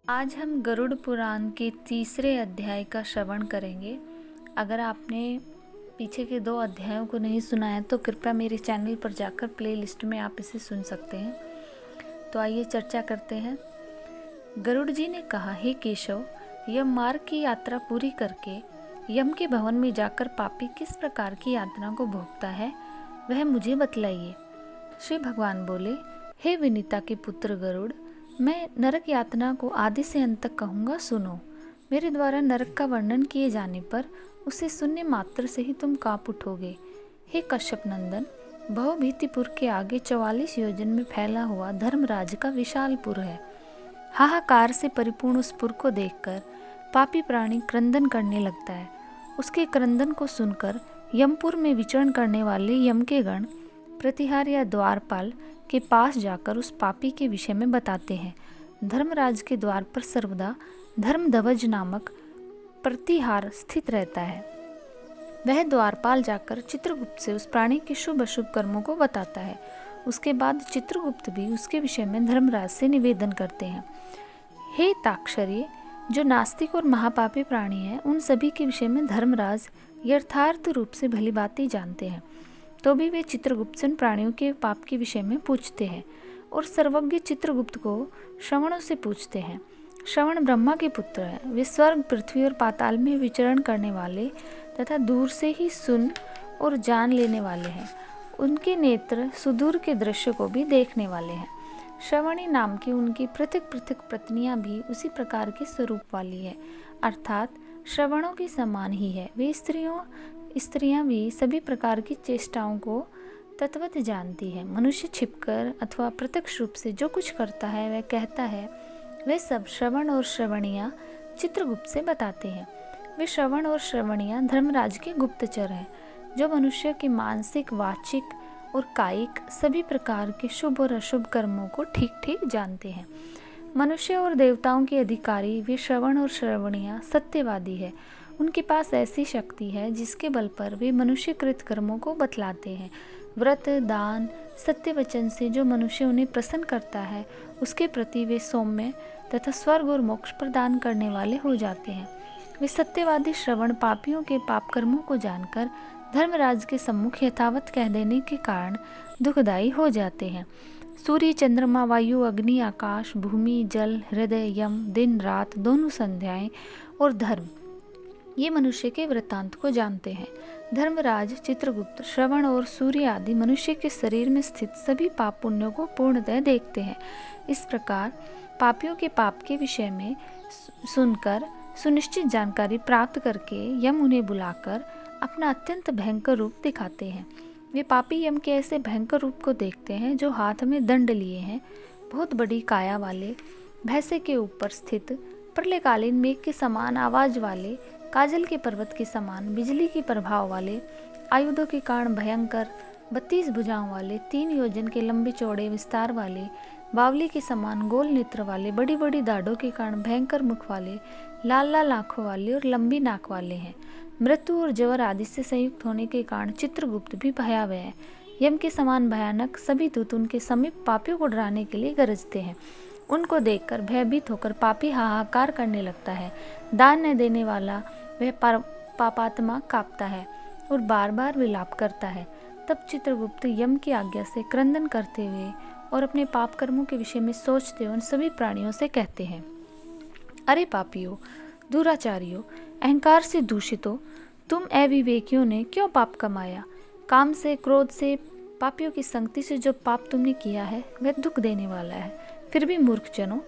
आज हम गरुड़ पुराण के तीसरे अध्याय का श्रवण करेंगे। अगर आपने पीछे के 2 अध्यायों को नहीं सुना है तो कृपया मेरे चैनल पर जाकर प्लेलिस्ट में आप इसे सुन सकते हैं। तो आइए चर्चा करते हैं। गरुड़ जी ने कहा, हे केशव, यम मार्ग की यात्रा पूरी करके यम के भवन में जाकर पापी किस प्रकार की यातना को भोगता है, वह मुझे बतलाइए। श्री भगवान बोले, हे विनीता के पुत्र गरुड़, मैं नरक यातना को आदि से अंत तक कहूँगा, सुनो। मेरे द्वारा नरक का वर्णन किए जाने पर उसे सुनने मात्र से ही तुम काँप उठोगे। हे कश्यप नंदन, भवभीतिपुर के आगे 44 योजन में फैला हुआ धर्मराज का विशाल पुर है। हाहाकार से परिपूर्ण उस पुर को देखकर पापी प्राणी क्रंदन करने लगता है। उसके क्रंदन को सुनकर यमपुर में विचरण करने वाले यम के गण प्रतिहार या द्वारपाल के पास जाकर उस पापी के विषय में बताते हैं। धर्मराज के द्वार पर सर्वदा धर्मध्वज नामक प्रतिहार स्थित रहता है। वह द्वारपाल जाकर चित्रगुप्त से उस प्राणी के शुभ अशुभ कर्मों को बताता है। उसके बाद चित्रगुप्त भी उसके विषय में धर्मराज से निवेदन करते हैं। हे ताक्षर्य, जो नास्तिक और महापापी प्राणी हैं, उन सभी के विषय में धर्मराज यथार्थ रूप से भली बात ही जानते हैं। तो भी वे चित्रगुप्त से उन प्राणियों के पाप के विषय में पूछते हैं और सर्वज्ञ चित्रगुप्त को श्रवणों से पूछते हैं। श्रवण ब्रह्मा के पुत्र हैं। वे स्वर्ग, पृथ्वी और पाताल में विचरण करने वाले तथा दूर से ही सुन और जान लेने वाले हैं। उनके नेत्र सुदूर के दृश्य को भी देखने वाले हैं। श्रवणी नाम की उनकी पृथक पृथक पत्नियां भी उसी प्रकार के स्वरूप वाली है, अर्थात श्रवणों के समान ही है। वे स्त्रियां भी सभी प्रकार की चेष्टाओं को तत्वत जानती है। मनुष्य छिपकर अथवा प्रत्यक्ष रूप से जो कुछ करता है, वह कहता है, वे सब श्रवण और श्रवणियाँ चित्रगुप्त से बताते हैं। वे श्रवण और श्रवणियाँ धर्मराज के गुप्तचर हैं, जो मनुष्य के मानसिक, वाचिक और कायिक सभी प्रकार के शुभ और अशुभ कर्मों को ठीक ठीक जानते हैं। मनुष्य और देवताओं के अधिकारी वे श्रवण और श्रवणियाँ सत्यवादी है। उनके पास ऐसी शक्ति है जिसके बल पर वे मनुष्यकृत कर्मों को बतलाते हैं। व्रत, दान, सत्य वचन से जो मनुष्य उन्हें प्रसन्न करता है, उसके प्रति वे सौम्य तथा स्वर्ग और मोक्ष प्रदान करने वाले हो जाते हैं। वे सत्यवादी श्रवण पापियों के पाप कर्मों को जानकर धर्मराज के सम्मुख यथावत कह देने के कारण दुखदायी हो जाते हैं। सूर्य, चंद्रमा, वायु, अग्नि, आकाश, भूमि, जल, हृदय, यम, दिन रात, दोनों संध्याएं और धर्म, ये मनुष्य के वृत्तांत को जानते हैं। धर्मराज, चित्रगुप्त, श्रवण और सूर्य आदि मनुष्य के शरीर में स्थित सभी पाप पुण्यों को पूर्णतः देखते हैं। इस प्रकार पापियों के पाप के विषय में सुनकर सुनिश्चित जानकारी प्राप्त करके यम उन्हें बुलाकर अपना अत्यंत भयंकर रूप दिखाते हैं। वे पापी यम के ऐसे भयंकर रूप को देखते हैं, जो हाथ में दंड लिए हैं, बहुत बड़ी काया वाले, भैंसे के ऊपर स्थित, प्रलयकालीन मेघ के समान आवाज वाले, काजल के पर्वत के समान बिजली की प्रभाव वाले, आयुधों के कारण भयंकर, 32 भुजाओं वाले, 3 योजन के लंबे चौड़े विस्तार वाले, बावली के समान गोल नेत्र वाले, बड़ी बड़ी दाढ़ों के कारण भयंकर मुख वाले, लाल लाल आँखों वाले और लंबी नाक वाले हैं। मृत्यु और जवर आदि से संयुक्त होने के कारण चित्रगुप्त भी भयावह है। यम के समान भयानक सभी दूत उनके समीप पापियों को डराने के लिए गरजते हैं। उनको देखकर भयभीत होकर पापी हाहाकार करने लगता है। दान न देने वाला वह पापात्मा कांपता है और बार बार विलाप करता है। तब चित्रगुप्त यम की आज्ञा से क्रंदन करते हुए और अपने पाप कर्मों के विषय में सोचते हुए उन सभी प्राणियों से कहते हैं, अरे पापियों, दुराचारियों, अहंकार से दूषितों, तुम अविवेकियों ने क्यों पाप कमाया? काम से, क्रोध से, पापियों की संगति से जो पाप तुमने किया है वह दुख देने वाला है। फिर भी मूर्खजनों,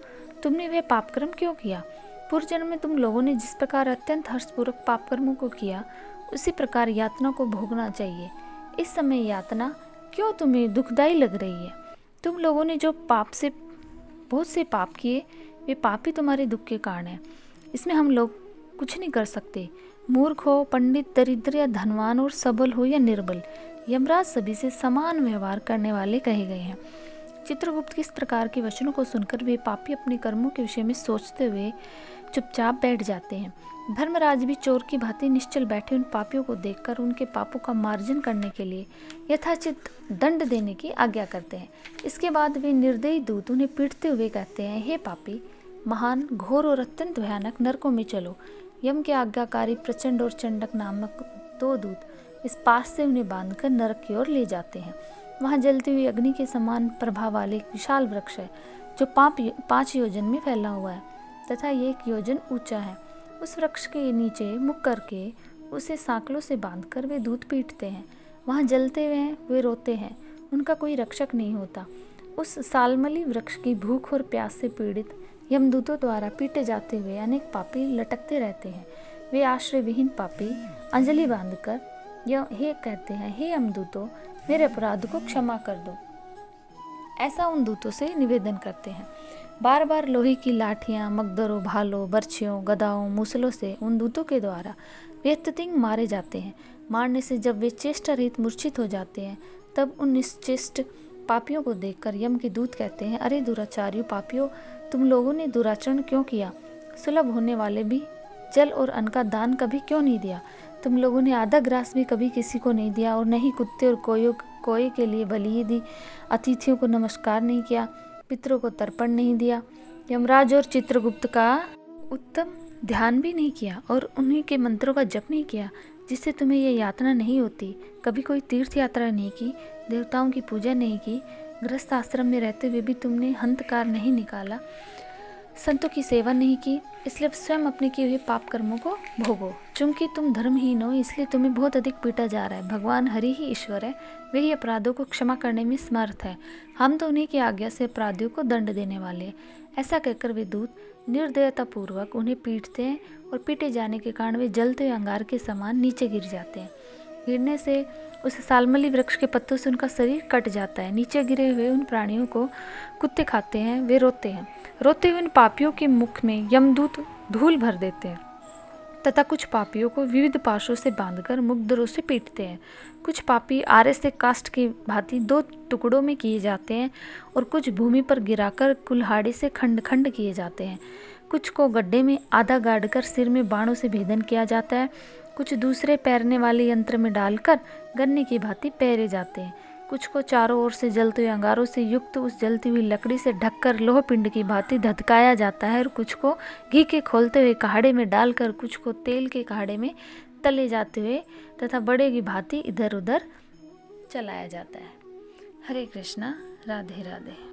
तुमने वह पाप कर्म क्यों किया? पूर्व जन्म में तुम लोगों ने जिस प्रकार अत्यंत हर्षपूर्वक पाप कर्मों को किया, उसी प्रकार यातना को भोगना चाहिए। इस समय यातना क्यों तुम्हें दुखदायी लग रही है? तुम लोगों ने जो बहुत से पाप किए, वे पाप ही तुम्हारे दुख के कारण हैं। इसमें हम लोग कुछ नहीं कर सकते। मूर्ख हो, पंडित, दरिद्र या धनवान और सबल हो या निर्बल, यमराज सभी से समान व्यवहार करने वाले कहे गए हैं। चित्रगुप्त के इस प्रकार के वचनों को सुनकर वे पापी अपने कर्मों के विषय में सोचते हुए चुपचाप बैठ जाते हैं। धर्मराज भी चोर की भांति निश्चल बैठे उन पापियों को देखकर उनके पापों का मार्जन करने के लिए यथाचित दंड देने की आज्ञा करते हैं। इसके बाद वे निर्दयी दूत उन्हें पीटते हुए कहते हैं, हे पापी, महान, घोर और अत्यंत भयानक नरकों में चलो। यम के आज्ञाकारी प्रचंड और चंडक नामक 2 दूत इस पास से उन्हें बांधकर नरक की ओर ले जाते हैं। वहाँ जलती हुई अग्नि के समान प्रभाव वाले एक विशाल वृक्ष है जो 5 योजन में फैला हुआ है तथा ये 1 योजन ऊंचा है। उस वृक्ष के नीचे मुख करके उसे सांकलों से बांधकर वे दूत पीटते हैं। वहाँ जलते हुए वे रोते हैं, उनका कोई रक्षक नहीं होता। उस सालमली वृक्ष की भूख और प्यास से पीड़ित यमदूतों द्वारा पीटे जाते हुए अनेक पापी लटकते रहते हैं। वे आश्रय विहीन पापी अंजलि बांधकर हे कहते हैं, हे यमदूतों, मेरे अपराध को क्षमा कर दो। ऐसा उन दूतों से निवेदन करते हैं। बार बार लोहे की लाठियाँ, मगदरों, भालों, बर्छियों, गदाओं, मूसलों से उन दूतों के द्वारा वे अत्यधिक मारे जाते हैं। मारने से जब वे चेष्टा रहित मूर्छित हो जाते हैं, तब उन निश्चेष्ट पापियों को देखकर यम के दूत कहते हैं, अरे दुराचारियों पापियों, तुम लोगों ने दुराचरण क्यों किया? सुलभ होने वाले भी जल और अन्न का दान कभी क्यों नहीं दिया? तुम लोगों ने आधा ग्रास भी कभी किसी को नहीं दिया और नहीं कुत्ते और कोये के लिए बलि दी। अतिथियों को नमस्कार नहीं किया, पितरों को तर्पण नहीं दिया, यमराज और चित्रगुप्त का उत्तम ध्यान भी नहीं किया और उन्हीं के मंत्रों का जप नहीं किया जिससे तुम्हें यह यातना नहीं होती। कभी कोई तीर्थ यात्रा नहीं की, देवताओं की पूजा नहीं की, गृहस्थ आश्रम में रहते हुए भी तुमने हंतकार नहीं निकाला, संतों की सेवा नहीं की, इसलिए स्वयं अपने किए हुए पाप कर्मों को भोगो। चूंकि तुम धर्महीन हो इसलिए तुम्हें बहुत अधिक पीटा जा रहा है। भगवान हरि ही ईश्वर है, वे ही अपराधों को क्षमा करने में समर्थ है। हम तो उन्हीं की आज्ञा से अपराधियों को दंड देने वाले हैं। ऐसा कहकर वे दूत निर्दयतापूर्वक उन्हें पीटते हैं और पीटे जाने के कारण वे जलते हुए अंगार के समान नीचे गिर जाते हैं। गिरने से उस सालमली वृक्ष के पत्तों से उनका शरीर कट जाता है। नीचे गिरे हुए उन प्राणियों को कुत्ते खाते हैं, वे रोते हैं। रोते हुए उन पापियों के मुख में यमदूत धूल भर देते हैं तथा कुछ पापियों को विविध पाशों से बांधकर मुग्धरों से पीटते हैं। कुछ पापी आरे से काष्ठ की भांति 2 टुकड़ों में किए जाते हैं और कुछ भूमि पर गिराकर कुल्हाड़ी से खंड खंड किए जाते हैं। कुछ को गड्ढे में आधा गाड़कर सिर में बाणों से भेदन किया जाता है। कुछ दूसरे पैरने वाले यंत्र में डालकर गन्ने की भांति पैरे जाते हैं। कुछ को चारों ओर से जलते हुए अंगारों से युक्त उस जलती हुई लकड़ी से ढककर लोह पिंड की भांति धधकाया जाता है और कुछ को घी के खोलते हुए कहाड़े में डालकर, कुछ को तेल के कहाड़े में तले जाते हुए तथा बड़े की भांति इधर उधर चलाया जाता है। हरे कृष्णा, राधे राधे।